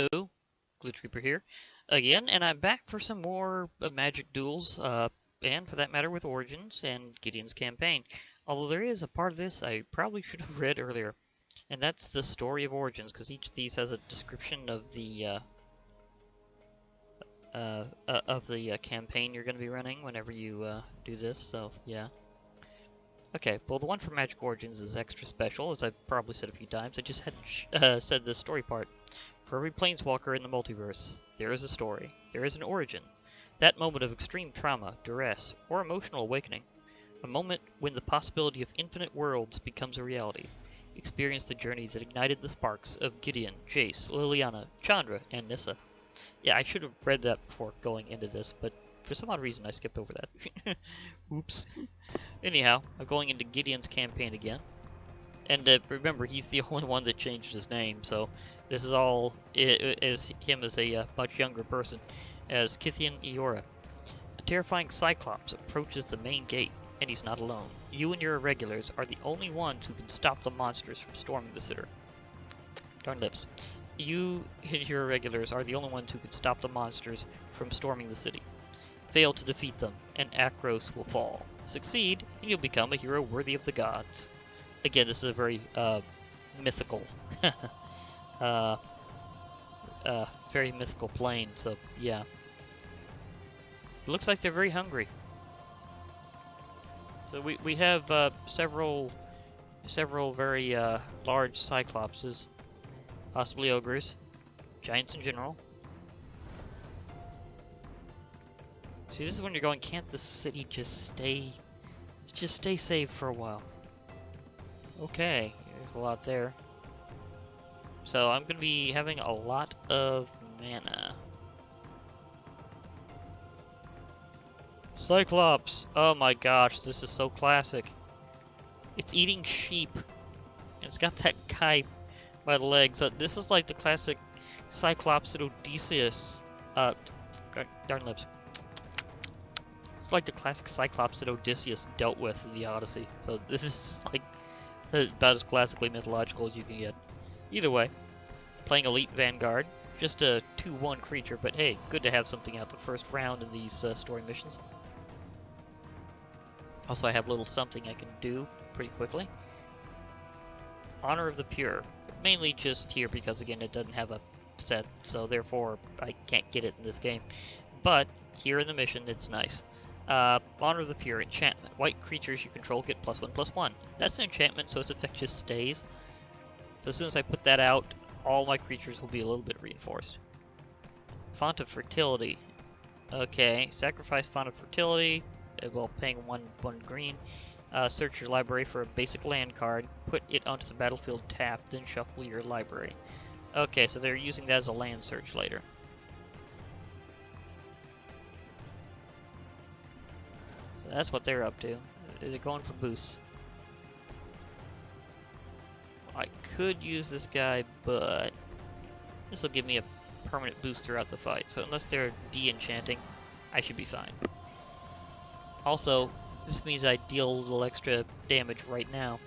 Hello, Glitch Reaper here again, and I'm back for some more Magic Duels, and for that matter with Origins and Gideon's campaign. Although there is a part of this I probably should have read earlier, and that's the story of Origins, because each of these has a description of the campaign you're going to be running whenever you do this. So yeah. Okay, well the one for Magic Origins is extra special, as I've probably said a few times. I just hadn't said the story part. For every planeswalker in the multiverse, there is a story. There is an origin. That moment of extreme trauma, duress, or emotional awakening. A moment when the possibility of infinite worlds becomes a reality. Experience the journey that ignited the sparks of Gideon, Jace, Liliana, Chandra, and Nissa. Yeah, I should have read that before going into this, but for some odd reason I skipped over that. Oops. Anyhow, I'm going into Gideon's campaign again. And remember, he's the only one that changed his name, so this is all as him as a much younger person, as Kytheon Eora. A terrifying Cyclops approaches the main gate, and he's not alone. You and your Irregulars are the only ones who can stop the monsters from storming the city. Darn lips. You and your Irregulars are the only ones who can stop the monsters from storming the city. Fail to defeat them, and Akros will fall. Succeed, and you'll become a hero worthy of the gods. Again, this is a very mythical, very mythical plane. So yeah, it looks like they're very hungry. So we have several very large Cyclopses, possibly ogres, giants in general. See, this is when you're going. Can't the city just stay safe for a while? Okay, there's a lot there. So I'm going to be having a lot of mana. Cyclops! Oh my gosh, this is so classic. It's eating sheep. It's got that guy by the legs. This is like the classic Cyclops that Odysseus... darn lips. It's like the classic Cyclops that Odysseus dealt with in the Odyssey. So this is like... about as classically mythological as you can get. Either way, playing Elite Vanguard, just a 2-1 creature, but hey, good to have something out the first round in these story missions. Also, I have a little something I can do pretty quickly. Honor of the Pure, mainly just here because again it doesn't have a set, so therefore I can't get it in this game. But here in the mission, it's nice. Honor of the Pure, enchantment. White creatures you control get +1/+1. That's an enchantment, so its effect just stays. So as soon as I put that out, all my creatures will be a little bit reinforced. Font of Fertility. Okay, sacrifice Font of Fertility, well, paying one green. Search your library for a basic land card, put it onto the battlefield tapped, then shuffle your library. Okay, so they're using that as a land search later. That's what they're up to. They're going for boosts. I could use this guy, but this will give me a permanent boost throughout the fight. So unless they're de-enchanting, I should be fine. Also, this means I deal a little extra damage right now.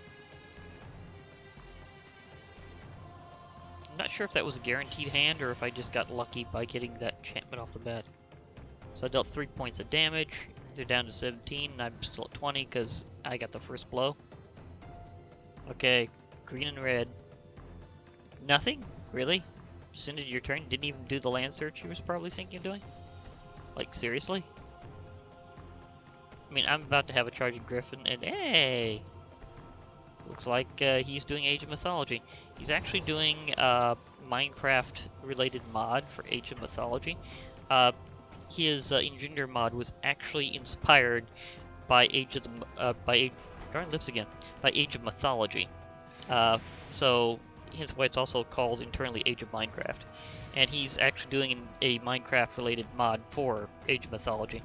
I'm not sure if that was a guaranteed hand or if I just got lucky by getting that enchantment off the bat. So I dealt 3 points of damage. They're down to 17, and I'm still at 20 because I got the first blow. Okay, green and red. Nothing? Really? Just ended your turn? Didn't even do the land search you was probably thinking of doing? Like, seriously? I mean, I'm about to have a charging griffin, and hey! Looks like he's doing Age of Mythology. He's actually doing Minecraft-related mod for Age of Mythology. His Engender mod was actually inspired by Age of Mythology. So hence why it's also called internally Age of Minecraft. And he's actually doing a Minecraft-related mod for Age of Mythology.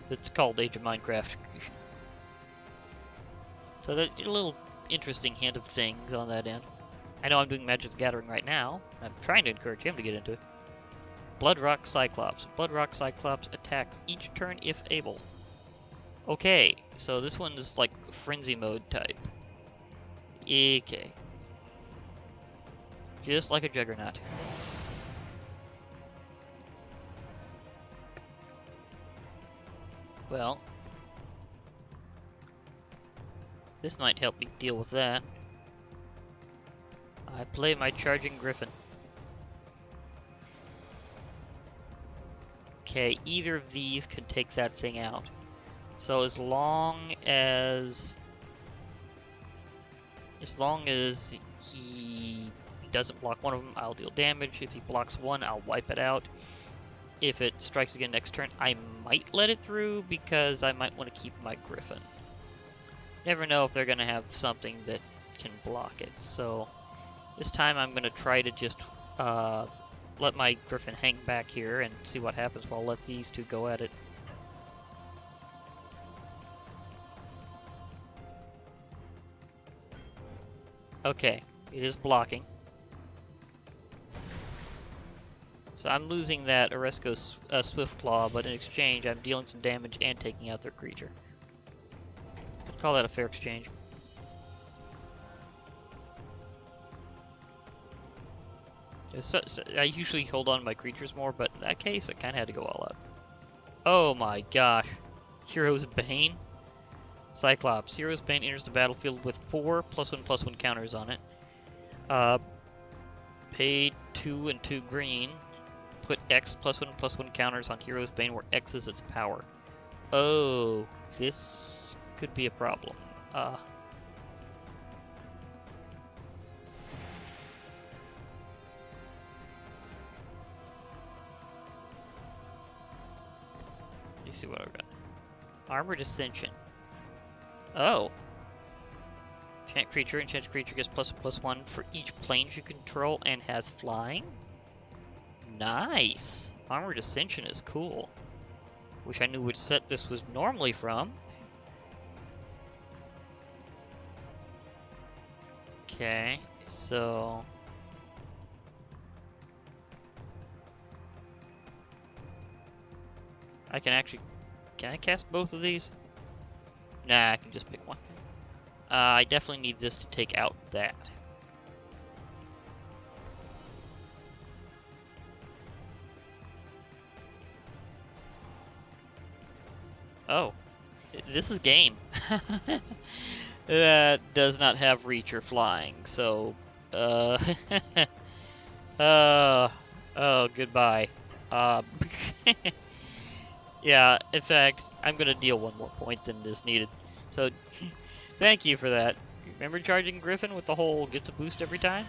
It's called Age of Minecraft. So that's a little interesting hint of things on that end. I know I'm doing Magic the Gathering right now. I'm trying to encourage him to get into it. Bloodrock Cyclops. Bloodrock Cyclops attacks each turn if able. Okay, so this one is like Frenzy mode type. Okay. Just like a Juggernaut. Well, this might help me deal with that. I play my charging griffin. Okay, either of these could take that thing out. So as long as he doesn't block one of them, I'll deal damage. If he blocks one, I'll wipe it out. If it strikes again next turn, I might let it through because I might want to keep my griffin. Never know if they're going to have something that can block it. So this time I'm going to try to just let my griffin hang back here and see what happens while I'll let these two go at it. Okay, it is blocking. So I'm losing that Oresco's Swift Claw, but in exchange I'm dealing some damage and taking out their creature. I'd call that a fair exchange. So I usually hold on to my creatures more, but in that case I kind of had to go all out. Oh my gosh. Hero's Bane? Cyclops. Hero's Bane enters the battlefield with 4 +1/+1 counters on it. Pay 2 and 2 green. Put X +1/+1 counters on Hero's Bane where X is its power. Oh, this could be a problem. Let's see what I've got. Armored Ascension. Oh. Enchanted creature gets +1/+1 for each plane you control and has flying? Nice! Armored Ascension is cool. Wish I knew which set this was normally from. Okay, so... I can actually... Can I cast both of these? Nah, I can just pick one. I definitely need this to take out that. Oh, this is game. That does not have reach or flying, so oh, goodbye. Yeah, in fact, I'm gonna deal one more point than is needed. So, thank you for that. Remember charging Griffin with the whole gets a boost every time?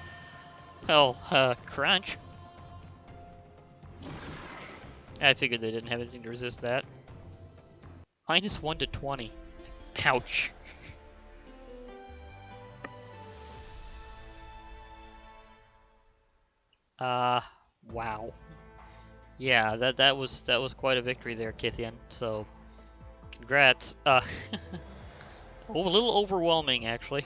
Well, crunch. I figured they didn't have anything to resist that. -1 to 20. Ouch. Wow. Yeah, that was quite a victory there, Kytheon. So, congrats. A little overwhelming, actually.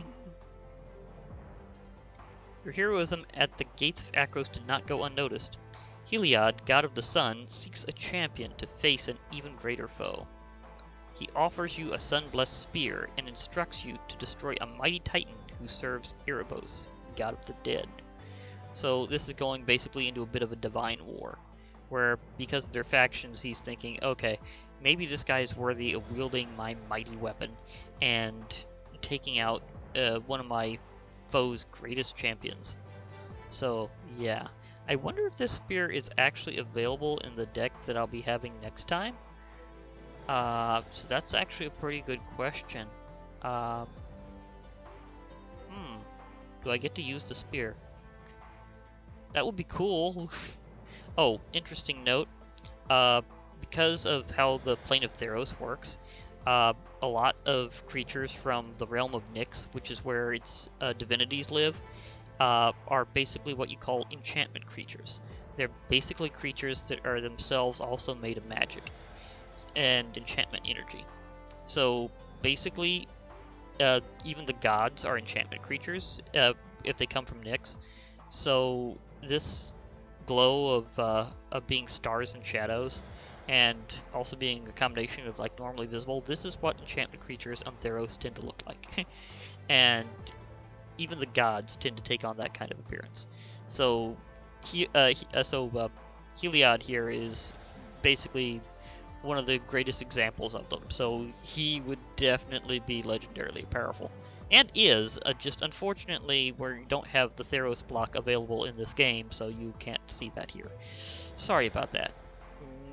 Your heroism at the gates of Akros did not go unnoticed. Heliod, god of the sun, seeks a champion to face an even greater foe. He offers you a sun-blessed spear and instructs you to destroy a mighty titan who serves Erebos, god of the dead. So this is going basically into a bit of a divine war, where because of their factions he's thinking, okay, maybe this guy is worthy of wielding my mighty weapon and taking out one of my foe's greatest champions. So yeah, I wonder if this spear is actually available in the deck that I'll be having next time. So that's actually a pretty good question. Do I get to use the spear? That would be cool. Oh, interesting note. Because of how the Plane of Theros works, a lot of creatures from the realm of Nyx, which is where its divinities live, are basically what you call enchantment creatures. They're basically creatures that are themselves also made of magic and enchantment energy. So basically, even the gods are enchantment creatures if they come from Nyx. So this glow of being stars and shadows, and also being a combination of like normally visible, this is what enchantment creatures on Theros tend to look like. And even the gods tend to take on that kind of appearance. So Heliod here is basically one of the greatest examples of them. So he would definitely be legendarily powerful. And is, just unfortunately we don't have the Theros block available in this game, so you can't see that here. Sorry about that.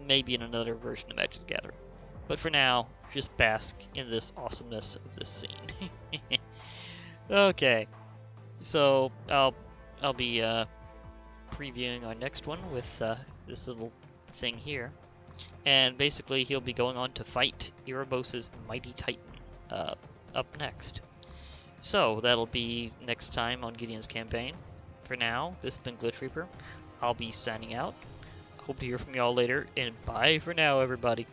Maybe in another version of Magic the Gathering. But for now, just bask in this awesomeness of this scene. Okay, so I'll be previewing our next one with this little thing here, and basically he'll be going on to fight Erebos' Mighty Titan up next. So that'll be next time on Gideon's campaign. For now, this has been Glitch Reaper. I'll be signing out. Hope to hear from y'all later, and bye for now, everybody.